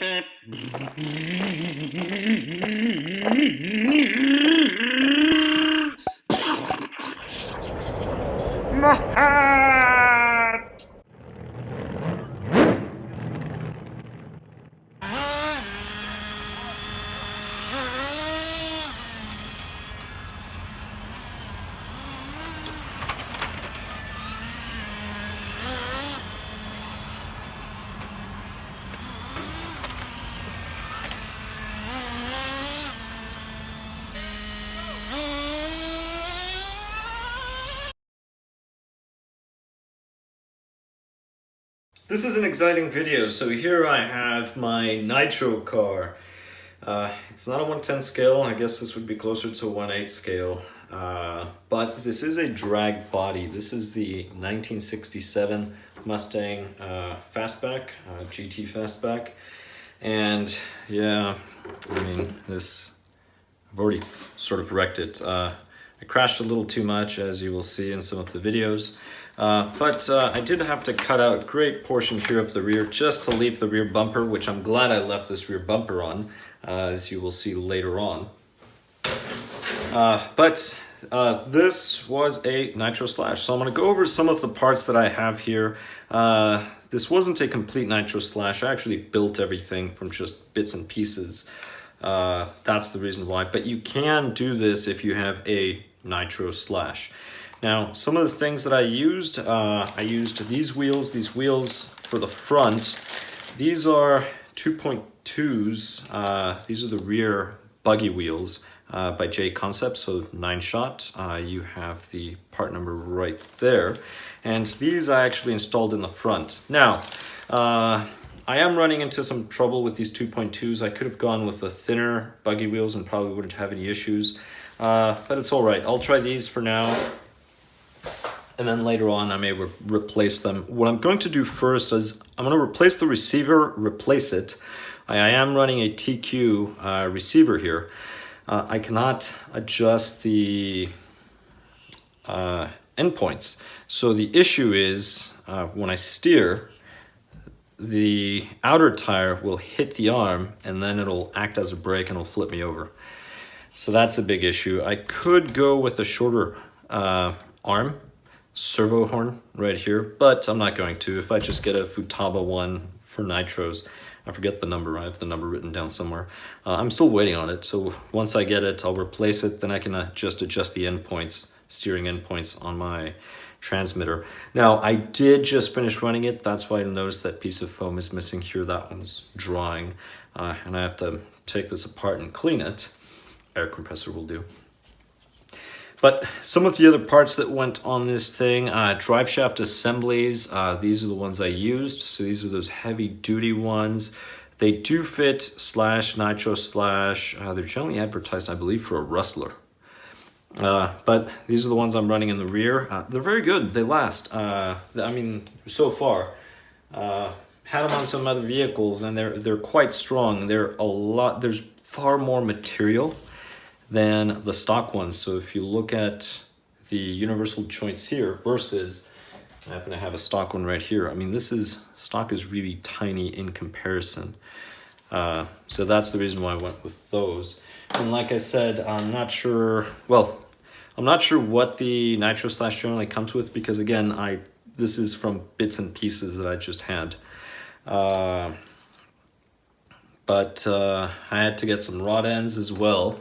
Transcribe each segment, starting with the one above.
My hat! This is an exciting video. So here I have my Nitro car. It's not a 1/10 scale. I guess this would be closer to a 1/8 scale. But this is a drag body. This is the 1967 Mustang Fastback, GT Fastback. And yeah, I mean, I've already sort of wrecked it. I crashed a little too much, as you will see in some of the videos. But I did have to cut out a great portion here of the rear just to leave the rear bumper, which I'm glad I left this rear bumper on, as you will see later on. But this was a Nitro Slash. So I'm going to go over some of the parts that I have here. This wasn't a complete Nitro Slash. I actually built everything from just bits and pieces. That's the reason why. But you can do this if you have a Nitro Slash. Now, some of the things that I used these wheels for the front. These are 2.2s. These are the rear buggy wheels by JConcepts, so 9-shot. You have the part number right there. And these I actually installed in the front. Now, I am running into some trouble with these 2.2s. I could have gone with the thinner buggy wheels and probably wouldn't have any issues. But it's all right. I'll try these for now. And then later on, I may replace them. What I'm going to do first is I'm going to replace the receiver, replace it. I am running a TQ receiver here. I cannot adjust the endpoints. So the issue is when I steer, the outer tire will hit the arm and then it'll act as a brake and it'll flip me over. So that's a big issue. I could go with a shorter arm servo horn right here, but I'm not going to. If I just get a Futaba one for nitros, I forget the number. I have the number written down somewhere. I'm still waiting on it. So once I get it, I'll replace it. Then I can just adjust the endpoints, steering endpoints on my transmitter. Now, I did just finish running it. That's why I noticed that piece of foam is missing here. That one's drying. And I have to take this apart and clean it. Air compressor will do. But some of the other parts that went on this thing, drive shaft assemblies, these are the ones I used. So these are those heavy duty ones. They do fit Slash, Nitro Slash. They're generally advertised, I believe, for a Rustler. But these are the ones I'm running in the rear. They're very good. They last. I mean, so far. Had them on some other vehicles and they're quite strong. There's far more material than the stock ones. So if you look at the universal joints here versus, I happen to have a stock one right here. I mean, stock is really tiny in comparison. So that's the reason why I went with those. And like I said, I'm not sure what the Nitro Slash generally comes with because again, this is from bits and pieces that I just had. But I had to get some rod ends as well.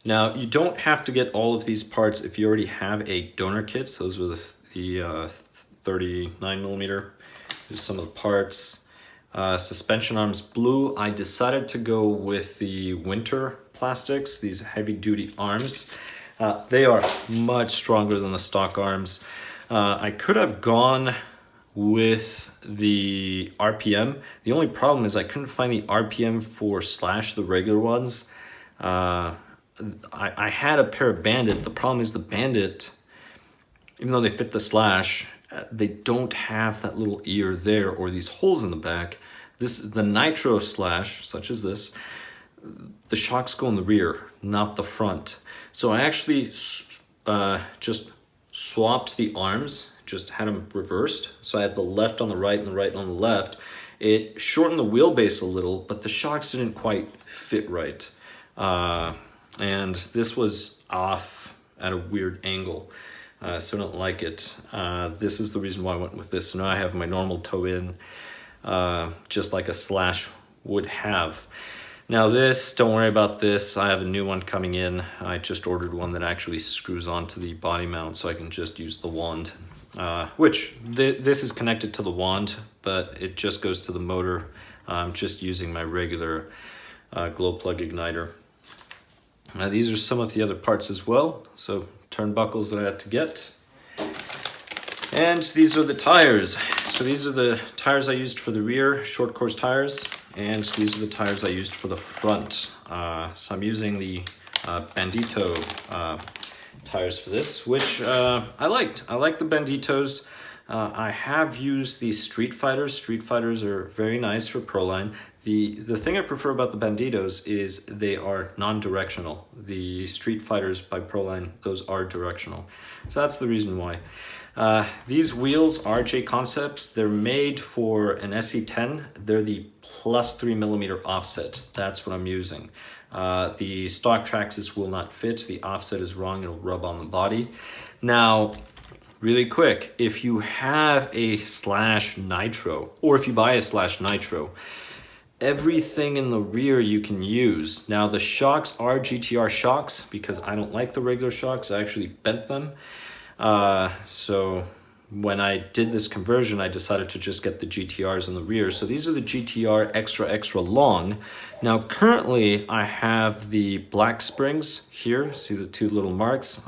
Now, you don't have to get all of these parts if you already have a donor kit. So those are the 39 millimeter. There's some of the parts. Suspension arms blue. I decided to go with the winter plastics, these heavy duty arms. They are much stronger than the stock arms. I could have gone with the RPM. The only problem is I couldn't find the RPM for Slash, the regular ones. I had a pair of Bandit. The problem is the Bandit, even though they fit the Slash, they don't have that little ear there or these holes in the back. The Nitro Slash, such as this, the shocks go in the rear, not the front. So I actually just swapped the arms, just had them reversed. So I had the left on the right and the right on the left. It shortened the wheelbase a little, but the shocks didn't quite fit right. And this was off at a weird angle, so I don't like it. This is the reason why I went with this. So now I have my normal toe in, just like a Slash would have. Now this, don't worry about this. I have a new one coming in. I just ordered one that actually screws onto the body mount, so I can just use the wand. This is connected to the wand, but it just goes to the motor. I'm just using my regular glow plug igniter. These are some of the other parts as well. So turnbuckles that I had to get. And these are the tires. So these are the tires I used for the rear, short course tires. And these are the tires I used for the front. So I'm using the Bandito tires for this, which I liked. I like the Banditos. I have used the Street Fighters. Street Fighters are very nice for ProLine. The thing I prefer about the Banditos is they are non-directional. The Street Fighters by ProLine, those are directional. So that's the reason why. These wheels are JConcepts. They're made for an SE10. They're the +3mm offset. That's what I'm using. The stock Traxxas will not fit. The offset is wrong. It'll rub on the body. Now, really quick, if you have a Slash Nitro, or if you buy a Slash Nitro, everything in the rear you can use. Now, the shocks are GTR shocks because I don't like the regular shocks. I actually bent them. So when I did this conversion, I decided to just get the GTRs in the rear. So these are the GTR extra long. Now currently I have the black springs here. See the two little marks?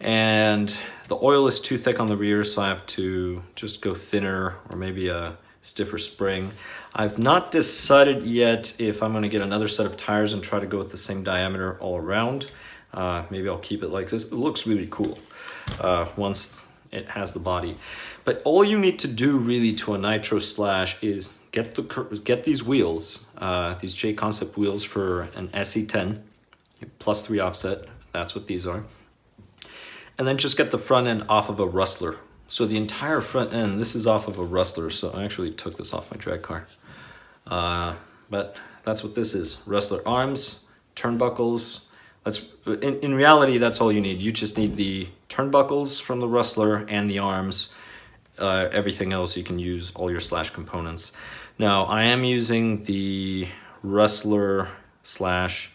And the oil is too thick on the rear, so I have to just go thinner or maybe a stiffer spring. I've not decided yet if I'm going to get another set of tires and try to go with the same diameter all around. Maybe I'll keep it like this. It looks really cool once it has the body. But all you need to do really to a Nitro Slash is get these wheels, these JConcept wheels for an SE10, +3 offset. That's what these are. And then just get the front end off of a Rustler. So the entire front end, this is off of a Rustler. So I actually took this off my drag car. But that's what this is. Rustler arms, turnbuckles. In reality, that's all you need. You just need the turnbuckles from the Rustler and the arms. Everything else you can use, all your Slash components. Now, I am using the Rustler Slash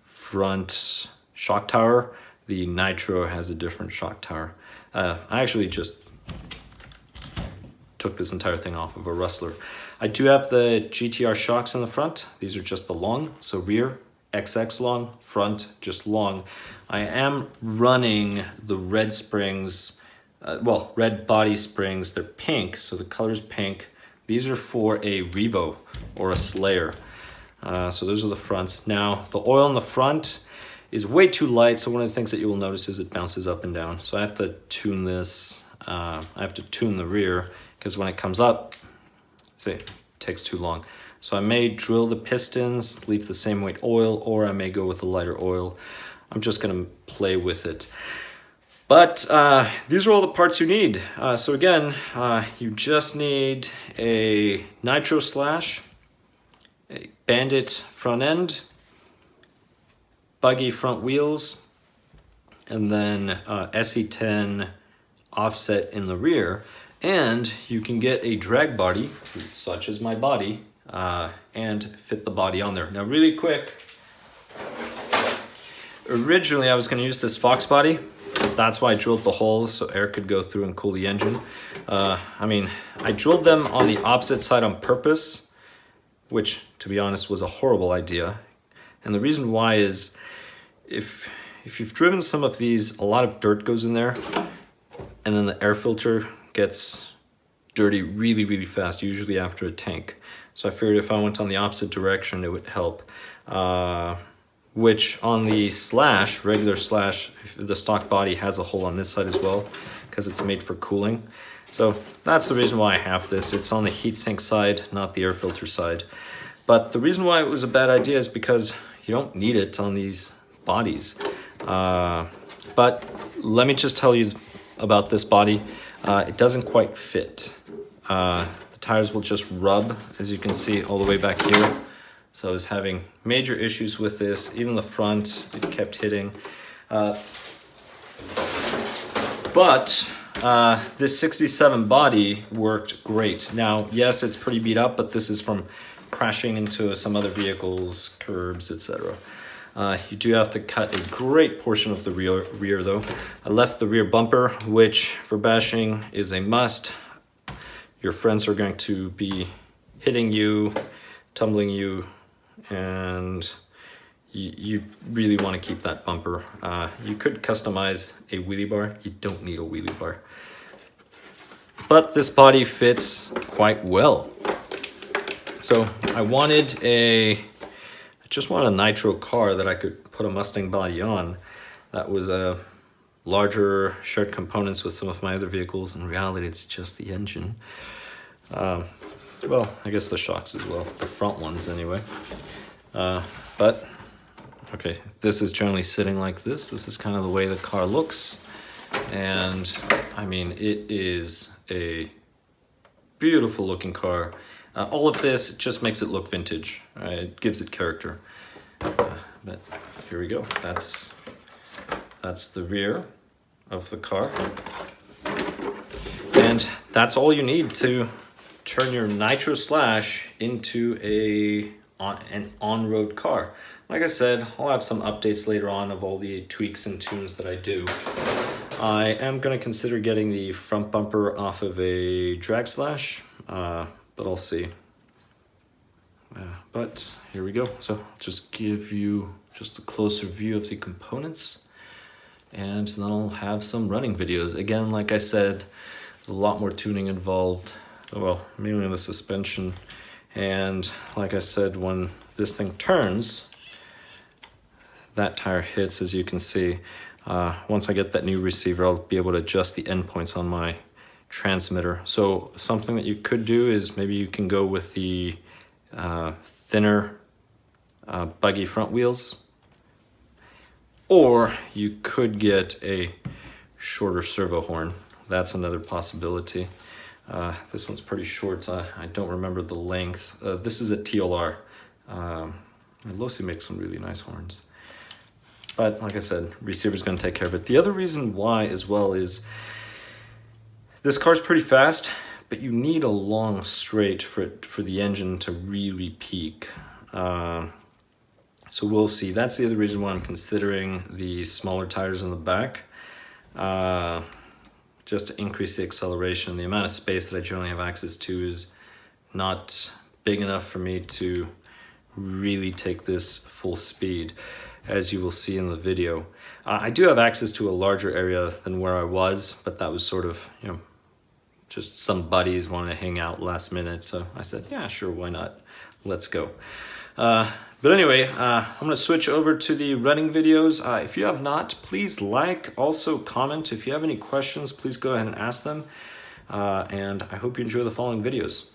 front shock tower. The Nitro has a different shock tower. I actually just took this entire thing off of a Rustler. I do have the GTR shocks in the front. These are just the long, so rear, XX long, front, just long. I am running the red springs, red body springs. They're pink, so the color's pink. These are for a Revo or a Slayer. So those are the fronts. Now, the oil in the front is way too light, so one of the things that you will notice is it bounces up and down. So I have to tune this. I have to tune the rear, because when it comes up, see, it takes too long. So I may drill the pistons, leave the same weight oil, or I may go with a lighter oil. I'm just gonna play with it. But these are all the parts you need. So again, you just need a Nitro Slash, a Bandit front end, buggy front wheels, and then SE10 offset in the rear. And you can get a drag body, such as my body, and fit the body on there. Now really quick, originally I was going to use this Fox body. That's why I drilled the holes so air could go through and cool the engine. I drilled them on the opposite side on purpose, which to be honest was a horrible idea. And the reason why is if you've driven some of these, a lot of dirt goes in there, and then the air filter gets dirty really fast, usually after a tank. So I figured if I went on the opposite direction, it would help. Which on the Slash, regular Slash, the stock body has a hole on this side as well, because it's made for cooling. So that's the reason why I have this. It's on the heatsink side, not the air filter side. But the reason why it was a bad idea is because you don't need it on these bodies. But let me just tell you about this body. It doesn't quite fit. the tires will just rub, as you can see, all the way back here. So I was having major issues with this. Even the front, it kept hitting. But this 67 body worked great. Now, yes, it's pretty beat up, but this is from crashing into some other vehicles, curbs, etc. You do have to cut a great portion of the rear though. I left the rear bumper, which for bashing is a must. Your friends are going to be hitting you, tumbling you, and you really want to keep that bumper. You could customize a wheelie bar. You don't need a wheelie bar. But this body fits quite well. So I just wanted a Nitro car that I could put a Mustang body on that was larger, shared components with some of my other vehicles. In reality, it's just the engine. Well, I guess the shocks as well, the front ones anyway. But, okay, this is generally sitting like this. This is kind of the way the car looks. And, I mean, it is a beautiful looking car. All of this just makes it look vintage. It gives it character. But here we go. That's the rear of the car. And that's all you need to turn your Nitro Slash into an on-road car. Like I said, I'll have some updates later on of all the tweaks and tunes that I do. I am going to consider getting the front bumper off of a drag slash, but I'll see. But here we go. So I'll just give you just a closer view of the components, and then I'll have some running videos. Again, like I said, a lot more tuning involved. Well, mainly the suspension. And like I said, when this thing turns, that tire hits, as you can see. Once I get that new receiver, I'll be able to adjust the endpoints on my transmitter. So something that you could do is maybe you can go with the thinner buggy front wheels, or you could get a shorter servo horn. That's another possibility. This one's pretty short. I don't remember the length. This is a TLR. Losi makes some really nice horns. But like I said, receiver's going to take care of it. The other reason why as well is this car's pretty fast, but you need a long straight for the engine to really peak. So we'll see. That's the other reason why I'm considering the smaller tires in the back. Just to increase the acceleration. The amount of space that I generally have access to is not big enough for me to really take this full speed, as you will see in the video. I do have access to a larger area than where I was, but that was sort of, just some buddies wanted to hang out last minute. So I said, yeah, sure, why not? Let's go. But anyway, I'm going to switch over to the running videos. If you have not, please like, also comment. If you have any questions, please go ahead and ask them. And I hope you enjoy the following videos.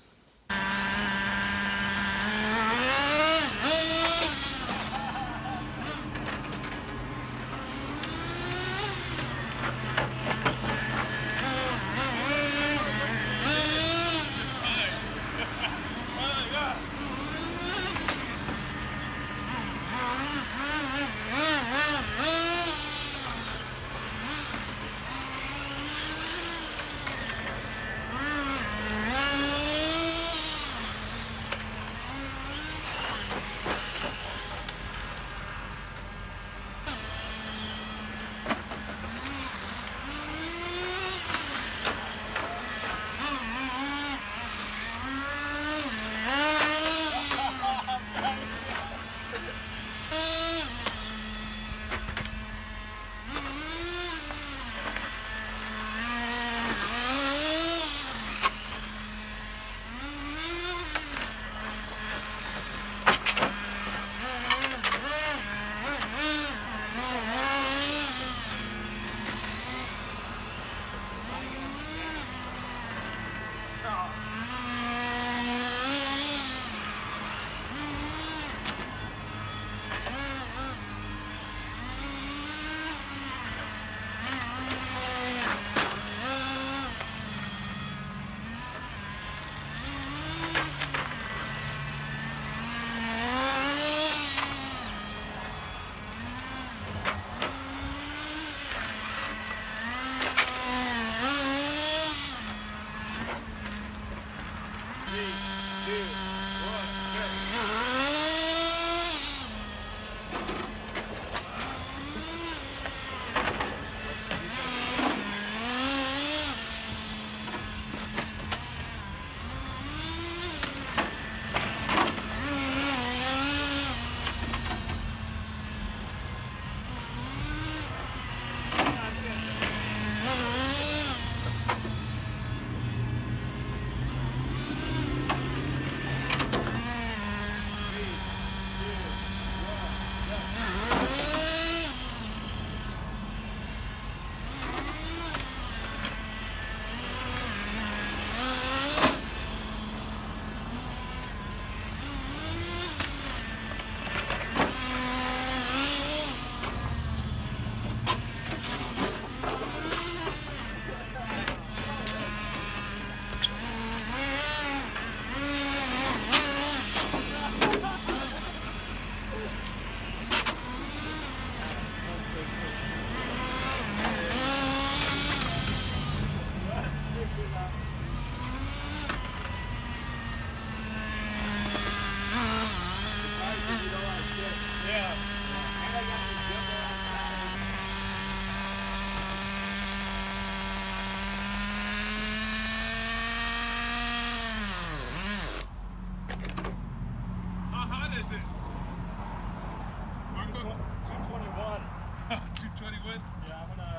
Yeah, I'm gonna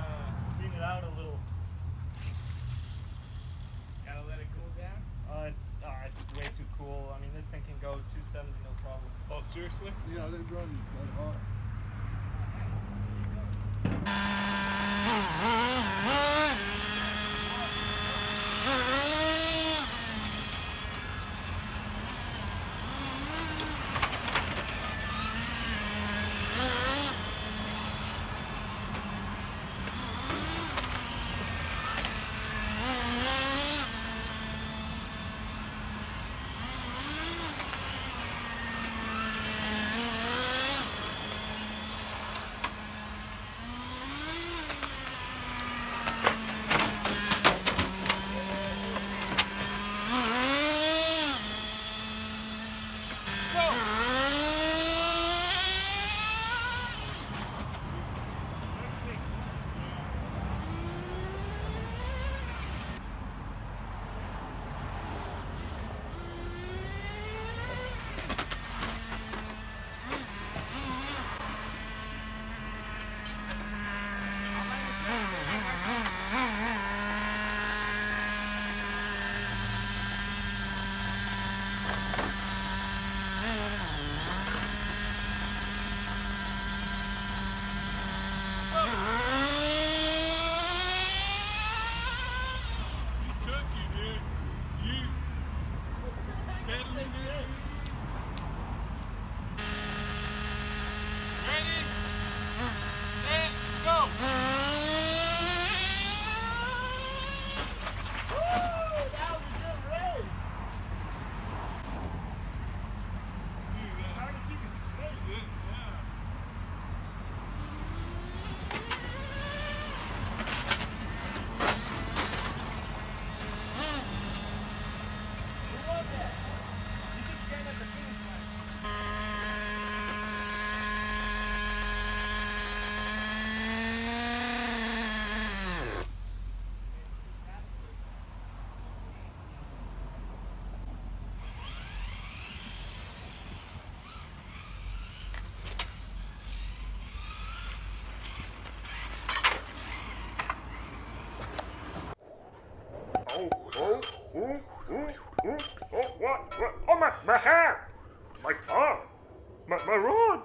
clean it out a little. Gotta let it cool down? It's way too cool. I mean, this thing can go 270, no problem. Oh, seriously? Yeah, they run quite hard. Oh, what? Oh, my hand! My tongue! My rod!